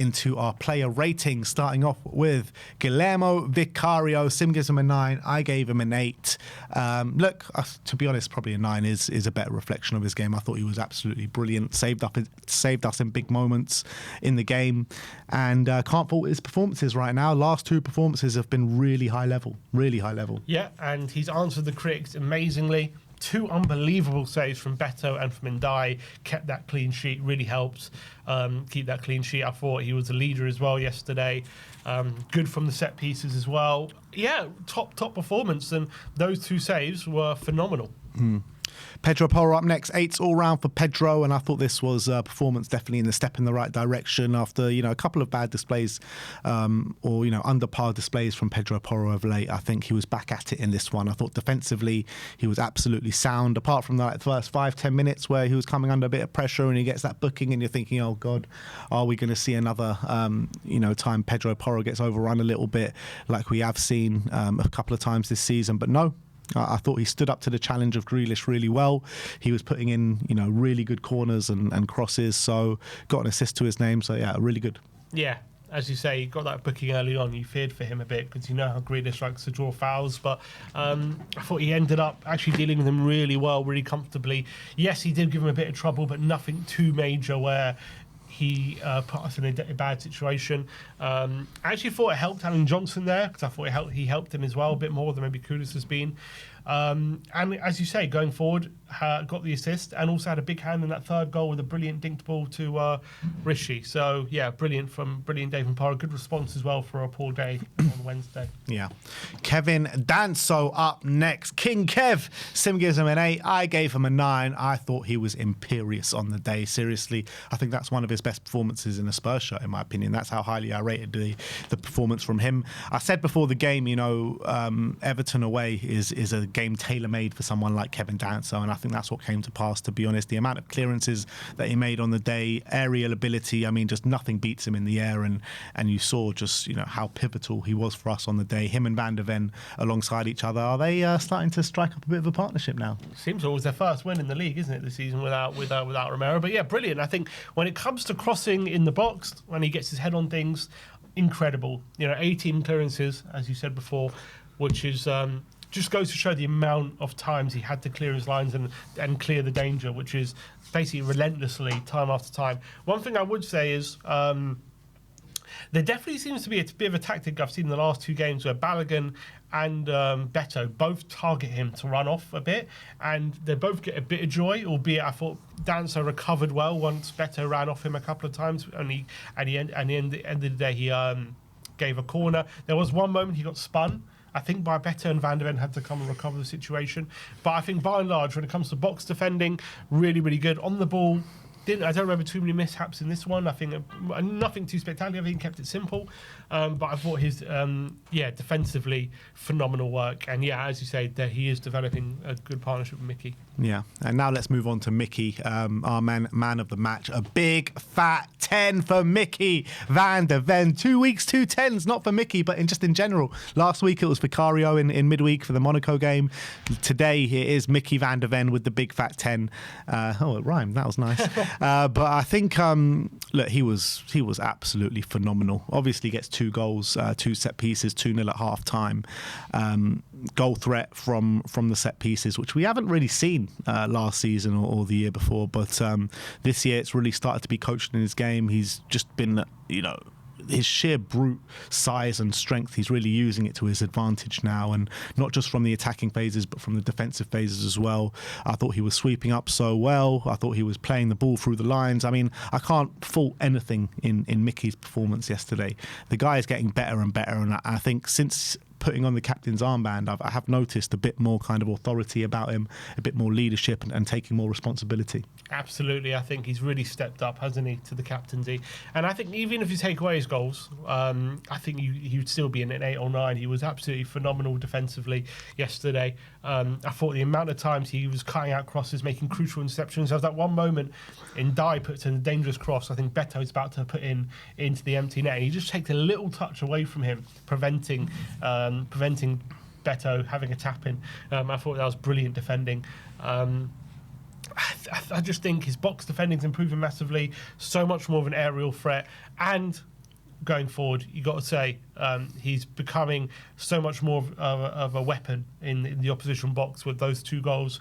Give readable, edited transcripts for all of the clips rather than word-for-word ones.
into our player ratings, starting off with Guglielmo Vicario. Sim gives him a 9. I gave him an 8. Look, to be honest, probably a 9 is a better reflection of his game. I thought he was absolutely brilliant. Saved us in big moments in the game, and can't fault his performances right now. Last 2 performances have been really high level. Yeah, and he's answered the critics amazingly. 2 unbelievable saves from Beto and from Ndai. Kept that clean sheet, really helped keep that clean sheet. I thought he was a leader as well yesterday. Good from the set pieces as well. Yeah, top performance, and those 2 saves were phenomenal. Pedro Porro up next. 8's all round for Pedro, and I thought this was a performance definitely in the step in the right direction after a couple of bad displays or under par displays from Pedro Porro of late. I think he was back at it in this one. I thought defensively he was absolutely sound, apart from the first 5-10 minutes where he was coming under a bit of pressure and he gets that booking and you're thinking, oh God, are we going to see another time Pedro Porro gets overrun a little bit like we have seen a couple of times this season? But no, I thought he stood up to the challenge of Grealish really well. He was putting in, really good corners and crosses, so got an assist to his name. So yeah, really good. Yeah, as you say, he got that booking early on. You feared for him a bit because you know how Grealish likes to draw fouls, but I thought he ended up actually dealing with him really well, really comfortably. Yes, he did give him a bit of trouble, but nothing too major where he put us in a bad situation. I actually thought it helped Alan Johnson there because I thought he helped him as well a bit more than maybe Kudus has been. And as you say, going forward, got the assist and also had a big hand in that 3rd goal with a brilliant dinked ball to Rishi. So yeah, brilliant Dave and Porro. Good response as well for a poor day on Wednesday. Yeah. Kevin Danso up next. King Kev. Sim gives him an 8. I gave him a 9. I thought he was imperious on the day. Seriously, I think that's one of his best performances in a Spurs shirt, in my opinion. That's how highly I rated the performance from him. I said before the game, Everton away is a game tailor-made for someone like Kevin Danso, and I think that's what came to pass, to be honest. The amount of clearances that he made on the day, aerial ability, just nothing beats him in the air, and you saw just how pivotal he was for us on the day. Him and Van der Ven alongside each other, are they starting to strike up a bit of a partnership now? Seems it was their first win in the league, isn't it, this season without Romero? But yeah, brilliant. I think when it comes to crossing in the box, when he gets his head on things, incredible. 18 clearances, as you said before, which is just goes to show the amount of times he had to clear his lines and clear the danger, which is basically relentlessly, time after time. One thing I would say is there definitely seems to be a bit of a tactic I've seen in the last 2 games where Balogun and Beto both target him to run off a bit, and they both get a bit of joy, albeit I thought Danso recovered well once Beto ran off him a couple of times, and at the end of the day he gave a corner. There was one moment he got spun, I think, by Beto, and Van der Ven had to come and recover the situation. But I think by and large, when it comes to box defending, really, really good. On the ball, I don't remember too many mishaps in this one. I think nothing too spectacular. I think he kept it simple. But I thought his, defensively, phenomenal work. And yeah, as you say, that he is developing a good partnership with Micky. Yeah, and now let's move on to Micky, our man of the match. A big fat 10 for Micky Van der Ven. 2 weeks, 2 10s, not for Micky, but just in general. Last week it was Vicario in midweek for the Monaco game. Today it is Micky Van der Ven with the big fat 10. It rhymed. That was nice. But I think, he was absolutely phenomenal. Obviously gets 2 goals, 2 set pieces, 2-0 at half time. Goal threat from the set pieces, which we haven't really seen last season or the year before. But this year it's really started to be coached in his game. He's just been, his sheer brute size and strength, he's really using it to his advantage now, and not just from the attacking phases but from the defensive phases as well. I thought he was sweeping up so well. I thought he was playing the ball through the lines. I can't fault anything in Micky's performance yesterday. The guy is getting better and better, and I think since putting on the captain's armband, I have noticed a bit more kind of authority about him, a bit more leadership and taking more responsibility. Absolutely. I think he's really stepped up, hasn't he, to the captaincy. And I think even if you take away his goals, I think he would still be in an 8 or 9. He was absolutely phenomenal defensively yesterday. I thought the amount of times he was cutting out crosses, making crucial interceptions. There was that one moment in Ndai puts in a dangerous cross. I think Beto is about to put into the empty net. And he just takes a little touch away from him, preventing Beto having a tap in. I thought that was brilliant defending. I just think his box defending's improving massively. So much more of an aerial threat, and going forward, you got to say he's becoming so much more of a weapon in the opposition box with those 2 goals.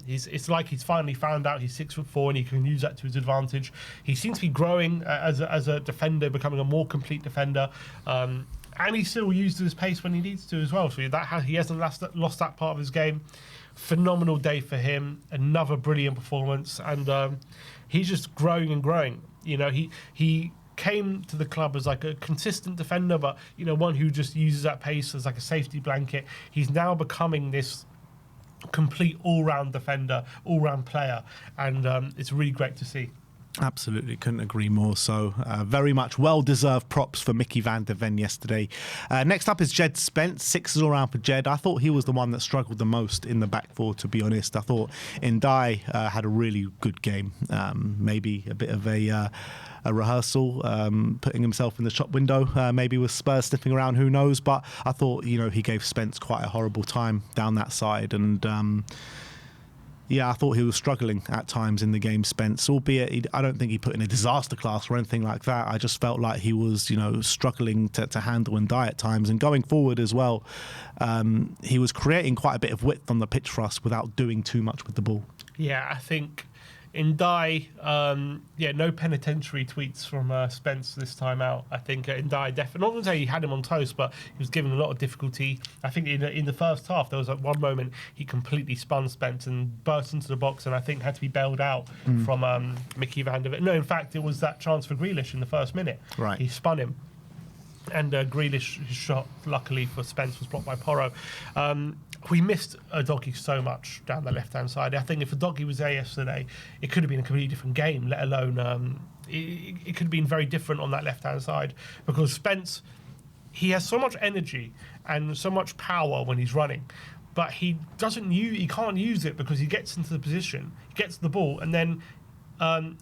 It's like he's finally found out he's 6'4" and he can use that to his advantage. He seems to be growing as a defender, becoming a more complete defender. And he still uses his pace when he needs to as well. So he hasn't lost that part of his game. Phenomenal day for him. Another brilliant performance, and he's just growing and growing. You know, he came to the club as like a consistent defender, but you know, one who just uses that pace as like a safety blanket. He's now becoming this complete all-round defender, all-round player, and it's really great to see. Absolutely, couldn't agree more. So very much well-deserved props for Micky van der Ven yesterday. Next up is Jed Spence. 6 all round for Jed. I thought he was the one that struggled the most in the back four, to be honest. I thought Ndai had a really good game. Maybe a bit of a rehearsal, putting himself in the shop window, maybe with Spurs sniffing around, who knows. But I thought, you know, he gave Spence quite a horrible time down that side. And yeah, I thought he was struggling at times in the game, Spence, albeit I don't think he put in a disaster class or anything like that. I just felt like he was, you know, struggling to handle and die at times. And going forward as well, he was creating quite a bit of width on the pitch for us without doing too much with the ball. Yeah, I think Ndai, no penitentiary tweets from Spence this time out. I think Ndai definitely, not going to say he had him on toast, but he was given a lot of difficulty. I think in the first half, there was at one moment he completely spun Spence and burst into the box, and I think had to be bailed out from Micky van der Ven. No, in fact, it was that chance for Grealish in the first minute. Right. He spun him. And Grealish, his shot, luckily for Spence, was blocked by Porro. We missed Udogie so much down the left-hand side. I think if Udogie was there yesterday, it could have been a completely different game, let alone it could have been very different on that left-hand side, because Spence, he has so much energy and so much power when he's running, but he can't use it because he gets into the position, he gets the ball, and then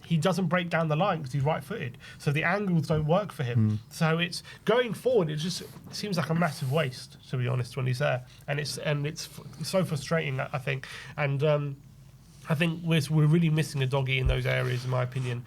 he doesn't break down the line because he's right-footed, so the angles don't work for him. So it's going forward. It just seems like a massive waste, to be honest, when he's there, and it's so frustrating, I think. And I think we're really missing Udogie in those areas, in my opinion.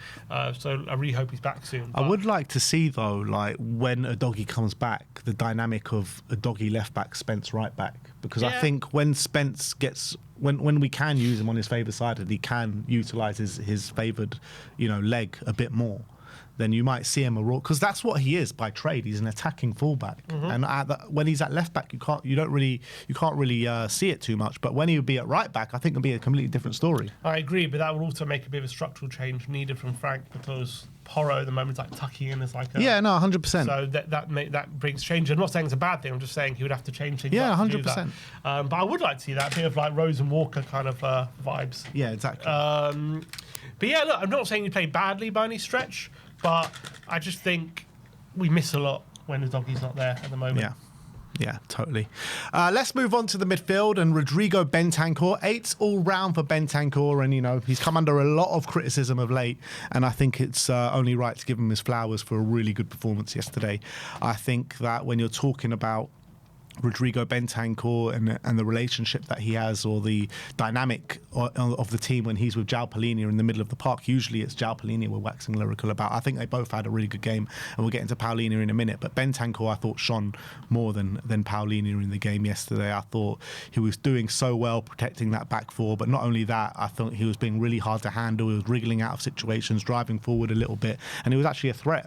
So I really hope he's back soon. I would like to see, though, like when Udogie comes back, the dynamic of Udogie left back, Spence right back, because I think when Spence gets when we can use him on his favoured side and he can utilise his favoured, you know, leg a bit more, then you might see him a raw, because that's what he is by trade. He's an attacking fullback, and when he's at left back, you can't really see it too much. But when he would be at right back, I think it'd be a completely different story. I agree, but that would also make a bit of a structural change needed from Frank, because Porro at the moment is like tucking in as like a, 100%. So that brings change. I'm not saying it's a bad thing. I'm just saying he would have to change things. 100%. But I would like to see that bit of like Rose and Walker kind of vibes. Yeah, exactly. But yeah, look, I'm not saying he played badly by any stretch, but I just think we miss a lot when Udogie's not there at the moment. Yeah, totally. Let's move on to the midfield and Rodrigo Bentancur. 8 all round for Bentancur, and you know he's come under a lot of criticism of late, and I think it's only right to give him his flowers for a really good performance yesterday. I think that when you're talking about Rodrigo Bentancur and the relationship that he has, or the dynamic of the team when he's with Joao Palhinha in the middle of the park. Usually it's Joao Palhinha we're waxing lyrical about. I think they both had a really good game, and we'll get into Palhinha in a minute. But Bentancur, I thought, shone more than Palhinha in the game yesterday. I thought he was doing so well protecting that back four, but not only that, I thought he was being really hard to handle. He was wriggling out of situations, driving forward a little bit, and he was actually a threat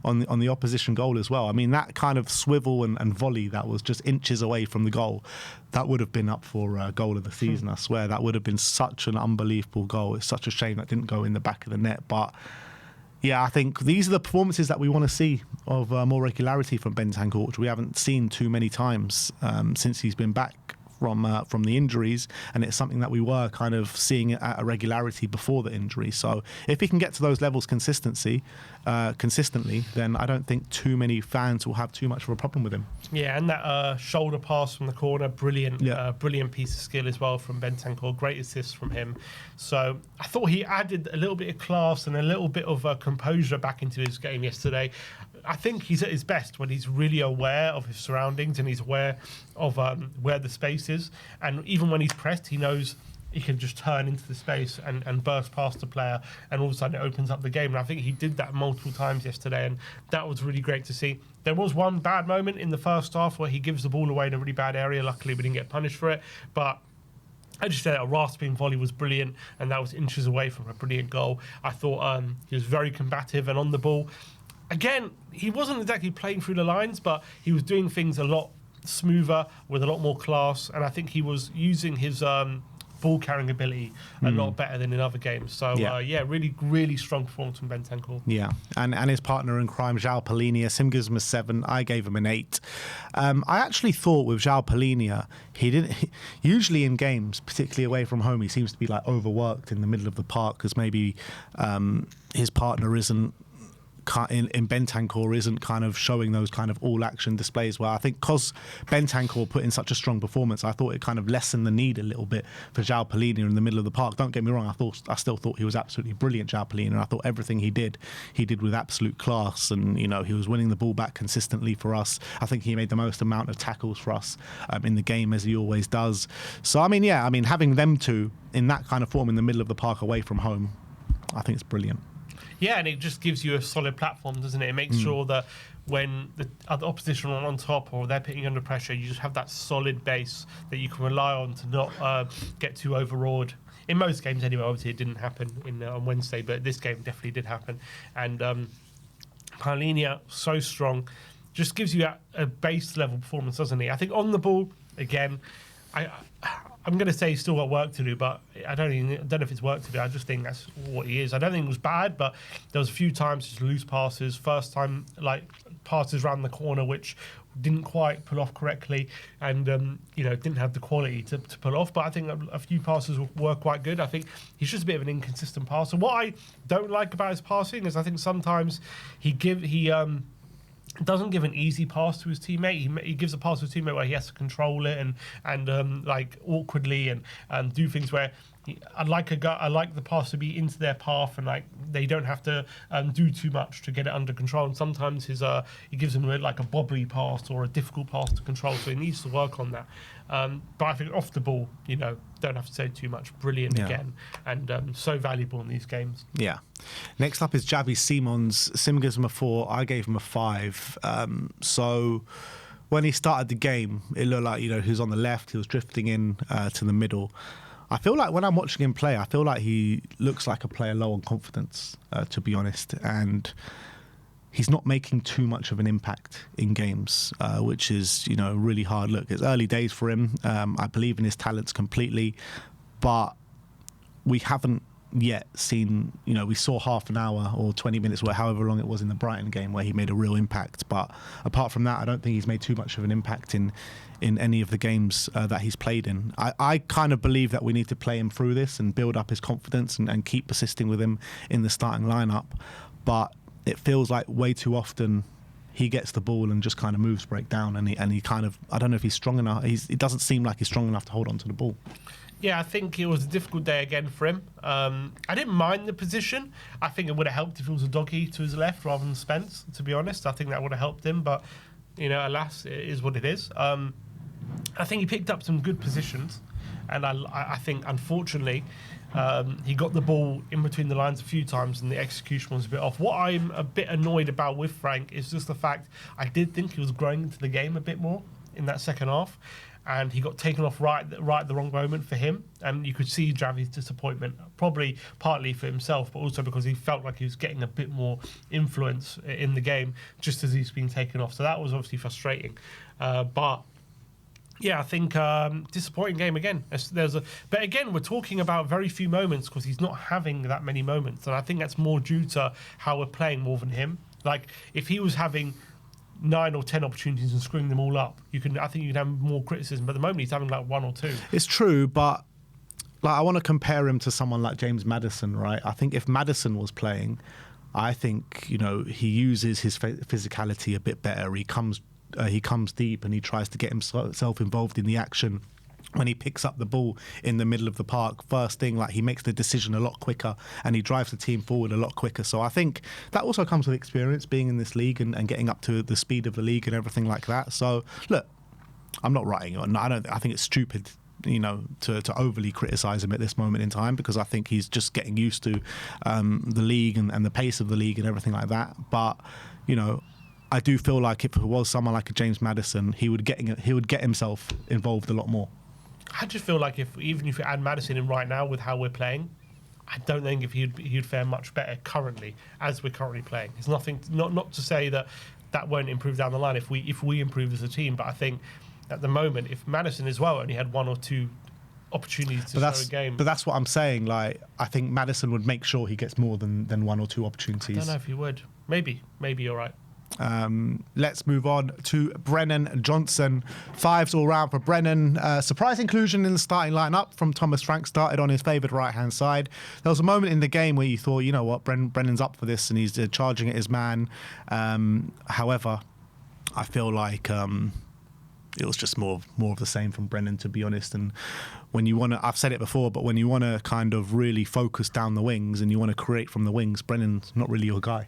on the opposition goal as well. I mean, that kind of swivel and volley that was just inches away from the goal, that would have been up for goal of the season. I swear that would have been such an unbelievable goal. It's such a shame that didn't go in the back of the net. But yeah, I think these are the performances that we want to see of more regularity from Bentancur, which we haven't seen too many times since he's been back from the injuries, and it's something that we were kind of seeing at a regularity before the injury. So if he can get to those levels consistently, then I don't think too many fans will have too much of a problem with him. Yeah, and that shoulder pass from the corner, brilliant piece of skill as well from Bentancur. Great assist from him. So I thought he added a little bit of class and a little bit of composure back into his game yesterday. I think he's at his best when he's really aware of his surroundings and he's aware of where the space is. And even when he's pressed, he knows he can just turn into the space and burst past the player, and all of a sudden it opens up the game. And I think he did that multiple times yesterday, and that was really great to see. There was one bad moment in the first half where he gives the ball away in a really bad area. Luckily, we didn't get punished for it, but I just said a rasping volley was brilliant, and that was inches away from a brilliant goal. I thought he was very combative and on the ball. Again, he wasn't exactly playing through the lines, but he was doing things a lot smoother with a lot more class, and I think he was using his ball carrying ability a lot better than in other games. So really, really strong performance from Bentancur. Yeah, and his partner in crime, Joao Palhinha. Sim gives him a 7. I gave him an 8. I actually thought with Joao Palhinha, he didn't. Usually in games, particularly away from home, he seems to be like overworked in the middle of the park because maybe his partner isn't. In Bentancur isn't kind of showing those kind of all-action displays where I think because Bentancur put in such a strong performance, I thought it kind of lessened the need a little bit for Joao Palhinha in the middle of the park. Don't get me wrong, I still thought he was absolutely brilliant, Joao Palhinha, and I thought everything he did with absolute class, and he was winning the ball back consistently for us. I think he made the most amount of tackles for us in the game, as he always does. So having them two in that kind of form in the middle of the park away from home, I think it's brilliant. Yeah, and it just gives you a solid platform, doesn't it? It makes sure that when the other opposition are on top or they're putting you under pressure, you just have that solid base that you can rely on to not get too overawed. In most games anyway, obviously it didn't happen on Wednesday, but this game definitely did happen. And Palhinha, so strong, just gives you a base level performance, doesn't he? I think on the ball, again, I'm going to say he's still got work to do, but I don't know if it's work to do. I just think that's what he is. I don't think it was bad, but there was a few times just loose passes. First time, like passes around the corner, which didn't quite pull off correctly, and didn't have the quality to pull off. But I think a few passes were quite good. I think he's just a bit of an inconsistent passer. What I don't like about his passing is I think sometimes he doesn't give an easy pass to his teammate. He gives a pass to his teammate where he has to control it and like awkwardly and do things where I like the pass to be into their path and like they don't have to do too much to get it under control. And sometimes he gives them like a bobbly pass or a difficult pass to control. So he needs to work on that. But I think off the ball, don't have to say too much. Brilliant again, and so valuable in these games. Yeah. Next up is Javi Simons. Sim gives him a 4. I gave him a 5. So when he started the game, it looked like he was on the left. He was drifting in to the middle. I feel like when I'm watching him play, I feel like he looks like a player low on confidence, to be honest, and he's not making too much of an impact in games, which is, really hard. Look, it's early days for him. I believe in his talents completely, but we haven't yet seen, we saw half an hour or 20 minutes, or however long it was in the Brighton game where he made a real impact. But apart from that, I don't think he's made too much of an impact in any of the games that he's played in. I kind of believe that we need to play him through this and build up his confidence and keep persisting with him in the starting lineup. But it feels like way too often he gets the ball and just kind of moves break down, and he kind of, I don't know if he's strong enough. It doesn't seem like he's strong enough to hold on to the ball. Yeah, I think it was a difficult day again for him. I didn't mind the position. I think it would have helped if it was a doggy to his left rather than Spence, to be honest. I think that would have helped him, but, alas, it is what it is. I think he picked up some good positions, and I think, unfortunately, he got the ball in between the lines a few times and the execution was a bit off. What I'm a bit annoyed about with Frank is just the fact I did think he was growing into the game a bit more in that second half, and he got taken off right at the wrong moment for him, and you could see Javi's disappointment, probably partly for himself, but also because he felt like he was getting a bit more influence in the game just as he's been taken off. So that was obviously frustrating. But yeah, I think disappointing game again. But again, we're talking about very few moments because he's not having that many moments, and I think that's more due to how we're playing more than him. Like if he was having 9 or 10 opportunities and screwing them all up, I think you can have more criticism. But at the moment, he's having like 1 or 2. It's true, but I want to compare him to someone like James Maddison, right? I think if Maddison was playing, I think he uses his physicality a bit better. He comes deep and he tries to get himself involved in the action. When he picks up the ball in the middle of the park, first thing, like he makes the decision a lot quicker and he drives the team forward a lot quicker. So I think that also comes with experience, being in this league and getting up to the speed of the league and everything like that. So look, I'm not writing on. I think it's stupid to overly criticise him at this moment in time, because I think he's just getting used to the league and the pace of the league and everything like that. But I do feel like if it was someone like a James Maddison, he would get himself involved a lot more. I just feel like even if you add Maddison in right now with how we're playing, I don't think if he'd fare much better currently as we're currently playing. It's nothing, not to say that won't improve down the line if we improve as a team, but I think at the moment, if Maddison as well only had 1 or 2 opportunities to show a game. But that's what I'm saying. Like, I think Maddison would make sure he gets more than 1 or 2 opportunities. I don't know if he would. Maybe you're right. Let's move on to Brennan Johnson. 5s all round for Brennan. Surprise inclusion in the starting lineup from Thomas Frank. Started on his favoured right-hand side. There was a moment in the game where you thought, you know what, Brennan's up for this and he's charging at his man. However, I feel like it was just more of the same from Brennan, to be honest. And when you want to, I've said it before, but when you want to kind of really focus down the wings and you want to create from the wings, Brennan's not really your guy.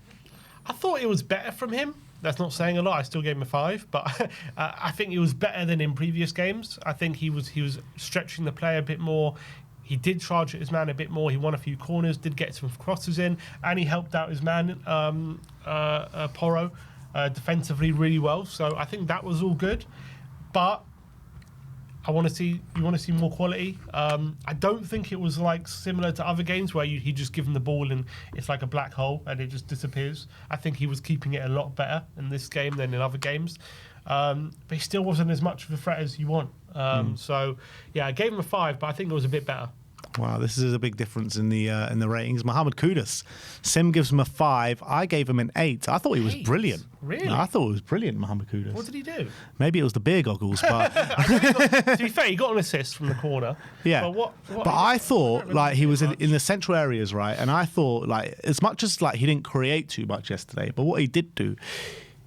I thought it was better from him. That's not saying a lot. I still gave him a 5, but I think it was better than in previous games. I think he was stretching the play a bit more. He did charge at his man a bit more. He won a few corners, did get some crosses in, and he helped out his man, Porro, defensively really well. So I think that was all good. But you want to see more quality. I don't think it was like similar to other games where he just give him the ball and it's like a black hole and it just disappears. I think he was keeping it a lot better in this game than in other games. But he still wasn't as much of a threat as you want. So yeah, I gave him a 5, but I think it was a bit better. Wow, this is a big difference in the ratings. Mohammed Kudus, Sim gives him a 5. I gave him an 8. I thought he was brilliant. Really? No, I thought it was brilliant, Mohammed Kudus. What did he do? Maybe it was the beer goggles, but To be fair, he got an assist from the corner. yeah. But I thought like he was in the central areas, right? And I thought like as much as like he didn't create too much yesterday, but what he did do,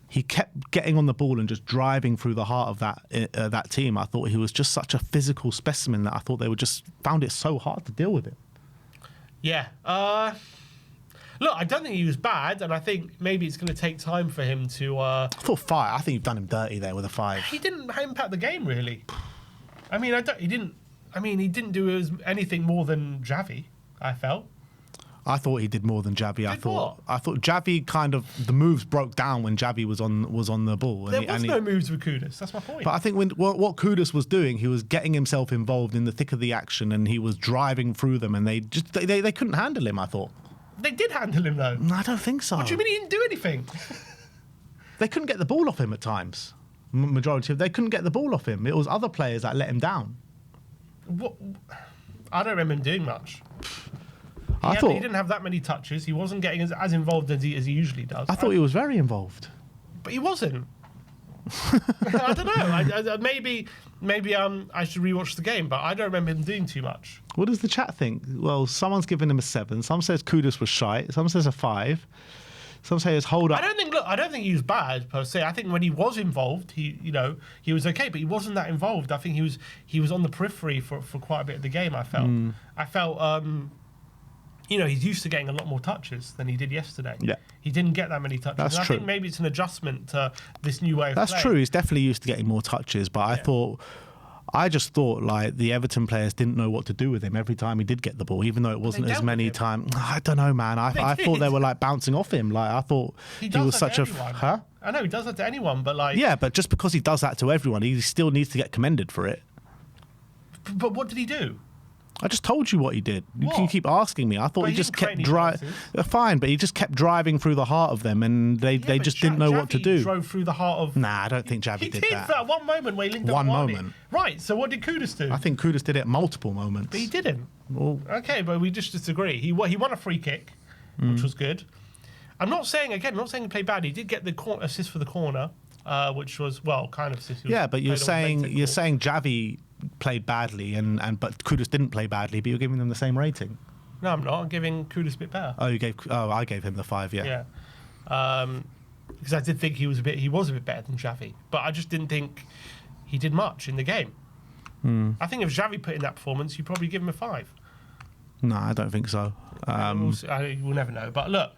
he kept getting on the ball and just driving through the heart of that team. I thought he was just such a physical specimen that I thought they would just found it so hard to deal with him. Yeah. Look, I don't think he was bad, and I think maybe it's going to take time for him to... I thought 5. I think you've done him dirty there with a 5. He didn't impact the game, really. I mean, he didn't do anything more than Javi, I felt. I thought he did more than Javi. I thought Javi kind of the moves broke down when Javi was on the ball. There was no moves with Kudus. That's my point. But I think what Kudus was doing, he was getting himself involved in the thick of the action, and he was driving through them, and they couldn't handle him. I thought they did handle him though. I don't think so. What do you mean he didn't do anything? They couldn't get the ball off him at times. Majority of they couldn't get the ball off him. It was other players that let him down. What? I don't remember him doing much. He didn't have that many touches. He wasn't getting as involved as he usually does. I thought he was very involved. But he wasn't. I don't know. Maybe I should rewatch the game, but I don't remember him doing too much. What does the chat think? Well, someone's given him a 7. Some says Kudus was shite. Some says a 5. Some say his hold up. I don't think he was bad per se. I think when he was involved, he was okay, but he wasn't that involved. I think he was on the periphery for quite a bit of the game. I felt. He's used to getting a lot more touches than he did yesterday. Yeah. He didn't get that many touches. That's and true. I think maybe it's an adjustment to this new way of playing. That's true. He's definitely used to getting more touches, but I just thought like the Everton players didn't know what to do with him every time he did get the ball, even though it wasn't as many times. I don't know, man. I thought they were like bouncing off him. Like I thought he was such a... Huh? I know he does that to anyone, but like... Yeah, but just because he does that to everyone, he still needs to get commended for it. But what did he do? I just told you what he did. You can keep asking me. I thought he just kept driving. Fine, but he just kept driving through the heart of them, and they just didn't know what to do. Drove through the heart of. Nah, I don't think Javi did that. He did for that one moment where he linked up one Muani. moment. Right. So what did Kudus do? I think Kudus did it multiple moments. But he didn't. Well, okay, but we just disagree. He won a free kick, which was good. I'm not saying he played bad. He did get the assist for the corner, which was kind of assist. Yeah, but you're saying Javi played badly, but Kudus didn't play badly, but you're giving them the same rating. No, I'm not. I'm giving Kudus a bit better. I gave him the 5. Yeah. Because I did think he was a bit better than Javi, but I just didn't think he did much in the game. I think if Javi put in that performance, you'd probably give him a 5. No, I don't think so. We'll never know. But look,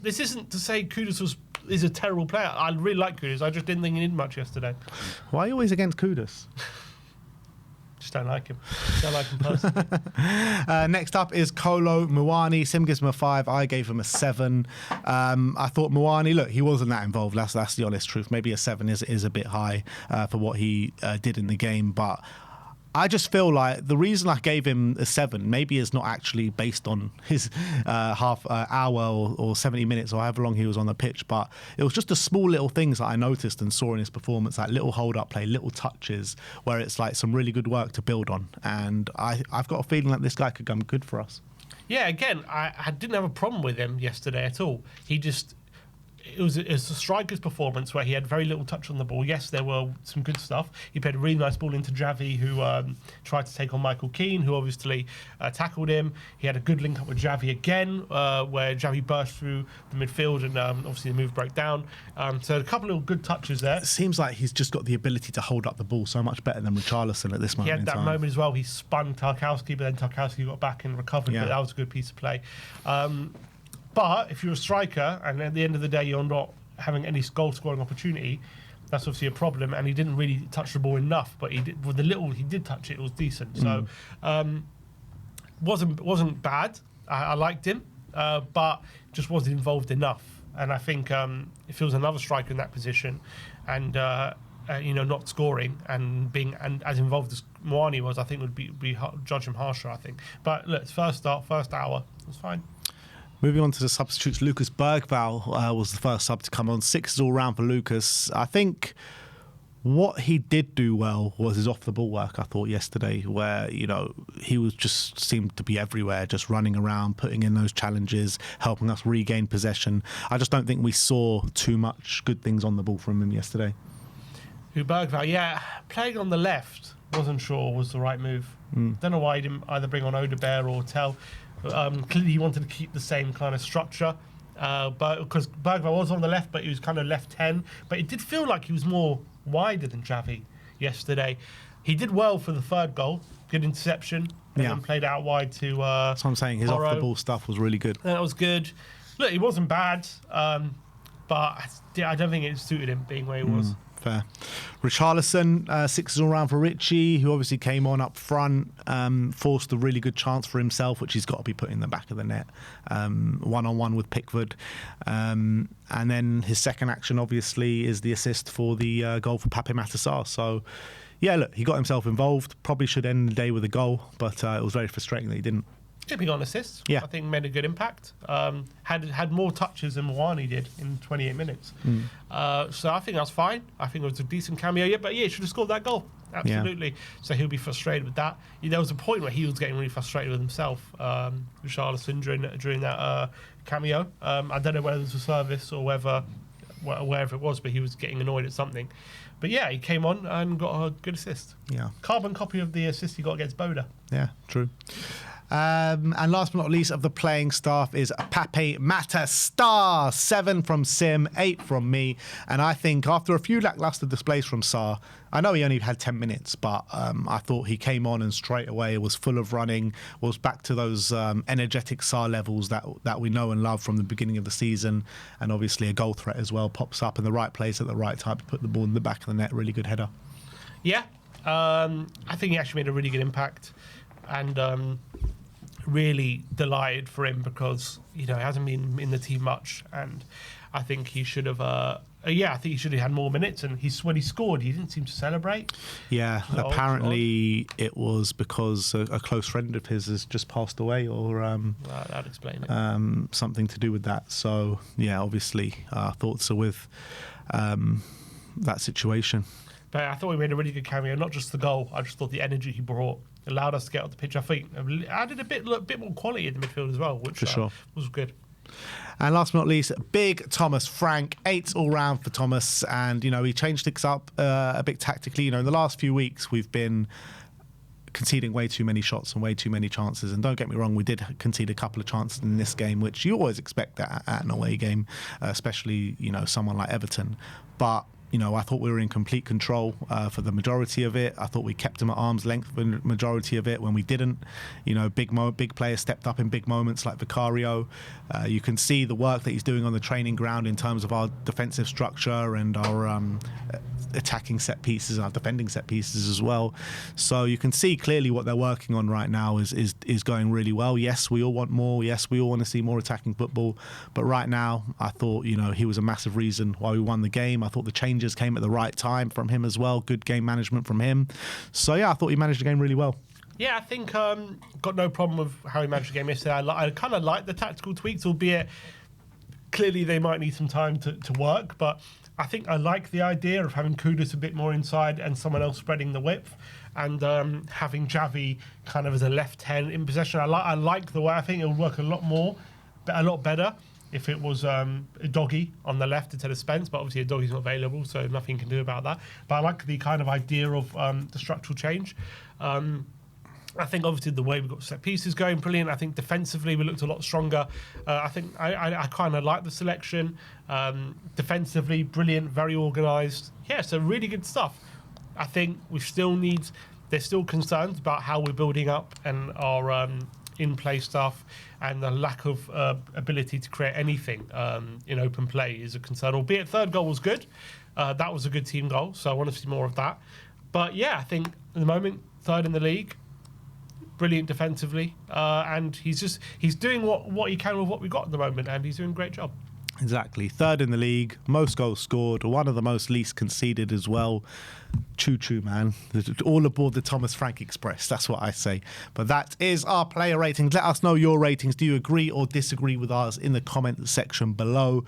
this isn't to say Kudus is a terrible player. I really like Kudus. I just didn't think he did much yesterday. Why are you always against Kudus? Just don't like him. Don't like him personally. Next up is Kolo Muani. Sim gives him a 5. I gave him a 7. I thought Muani, look, he wasn't that involved. That's the honest truth. Maybe a 7 is a bit high for what he did in the game, but I just feel like the reason I gave him a 7 maybe is not actually based on his half hour or 70 minutes or however long he was on the pitch, but it was just the small little things that I noticed and saw in his performance, like little hold-up play, little touches, where it's like some really good work to build on. And I've got a feeling that this guy could come good for us. Yeah, again, I didn't have a problem with him yesterday at all. It was a striker's performance where he had very little touch on the ball. Yes, there were some good stuff. He played a really nice ball into Javi, who tried to take on Michael Keane, who obviously tackled him. He had a good link up with Javi again, where Javi burst through the midfield and obviously the move broke down. So a couple of good touches there. It seems like he's just got the ability to hold up the ball so much better than Richarlison at this moment in time. He had that moment as well. He spun Tarkowski, but then Tarkowski got back and recovered. Yeah. But that was a good piece of play. But if you're a striker and at the end of the day you're not having any goal-scoring opportunity, that's obviously a problem. And he didn't really touch the ball enough, but he did, with the little he did touch it, it was decent. So wasn't bad. I liked him, but just wasn't involved enough. And I think if there was another striker in that position, and not scoring and being as involved as Muani was, I think would be judge him harsher. I think. But look, first hour, it was fine. Moving on to the substitutes, Lucas Bergvall was the first sub to come on. 6 all round for Lucas. I think what he did do well was his off-the-ball work, I thought, yesterday, where, he was just seemed to be everywhere, just running around, putting in those challenges, helping us regain possession. I just don't think we saw too much good things on the ball from him yesterday. Bergvall, yeah, playing on the left, wasn't sure was the right move. Don't know why he didn't either bring on Odebear or Tell. Clearly he wanted to keep the same kind of structure, but because Bergvall was on the left, but he was kind of left 10. But it did feel like he was more wider than Javi yesterday. He did well for the third goal, good interception, and then played out wide to That's what I'm saying. His Porro. off-the-ball stuff was really good. That was good. Look, he wasn't bad, but I don't think it suited him being where he was. Fair. Richarlison, 6 all round for Richie, who obviously came on up front, forced a really good chance for himself, which he's got to be put in the back of the net, one-on-one with Pickford. And then his second action, obviously, is the assist for the goal for Pape Matar. So, yeah, look, he got himself involved. Probably should end the day with a goal, but it was very frustrating that he didn't. Big on assists. Yeah. I think made a good impact. Had more touches than Muani did in 28 minutes. So I think that's fine. I think it was a decent cameo. Yeah, but he should have scored that goal. Absolutely. Yeah. So he'll be frustrated with that. There was a point where he was getting really frustrated with himself, Richarlison, during that cameo. I don't know whether it was a service or wherever it was, but he was getting annoyed at something. But yeah, he came on and got a good assist. Yeah. Carbon copy of the assist he got against Boda. Yeah, true. And last but not least of the playing staff is Pape Matar. 7 from Sim, 8 from me. And I think after a few lackluster displays from Sarr, I know he only had 10 minutes, but I thought he came on and straight away was full of running, was back to those energetic Sarr levels that we know and love from the beginning of the season. And obviously a goal threat as well, pops up in the right place at the right time to put the ball in the back of the net. Really good header. Yeah, I think he actually made a really good impact. And really delighted for him because he hasn't been in the team much, and I think he should have. I think he should have had more minutes. And when he scored, he didn't seem to celebrate. Yeah, apparently it was because a close friend of his has just passed away, or that'd explain it. Something to do with that. So yeah, obviously thoughts are with that situation. But I thought he made a really good cameo. Not just the goal. I just thought the energy he brought allowed us to get off the pitch. I think added a bit more quality in the midfield as well, which was good. And last but not least, big Thomas Frank, 8 all round for Thomas, and he changed things up a bit tactically. In the last few weeks we've been conceding way too many shots and way too many chances. And don't get me wrong, we did concede a couple of chances in this game, which you always expect at an away game, especially someone like Everton. But I thought we were in complete control for the majority of it. I thought we kept him at arm's length for the majority of it. When we didn't, big players stepped up in big moments like Vicario. You can see the work that he's doing on the training ground in terms of our defensive structure and our attacking set pieces and our defending set pieces as well. So you can see clearly what they're working on right now is going really well. Yes, we all want more. Yes, we all want to see more attacking football. But right now, I thought, he was a massive reason why we won the game. I thought the changes came at the right time from him as well. Good game management from him. So yeah, I thought he managed the game really well. Yeah, I think got no problem with how he managed the game yesterday. I kind of like the tactical tweaks, albeit clearly they might need some time to work. But I think I like the idea of having Kudus a bit more inside and someone else spreading the width, and having Javi kind of as a left hand in possession. I like the way. I think it would work a lot better if it was a Doggy on the left instead of Spence, but obviously a Doggy's not available, so nothing you can do about that. But I like the kind of idea of the structural change. I think obviously the way we got set pieces going, brilliant. I think defensively we looked a lot stronger. I think I kind of like the selection. Defensively, brilliant, very organised. Yeah, so really good stuff. I think there's still concerns about how we're building up and our in-play stuff, and the lack of ability to create anything in open play is a concern. Albeit third goal was good. That was a good team goal, so I want to see more of that. But yeah, I think at the moment, third in the league, brilliant defensively, and he's doing what he can with what we got at the moment, and he's doing a great job. Exactly. Third in the league, most goals scored, one of the most least conceded as well. Choo-choo, man. All aboard the Thomas Frank Express. That's what I say. But that is our player ratings. Let us know your ratings. Do you agree or disagree with us in the comment section below?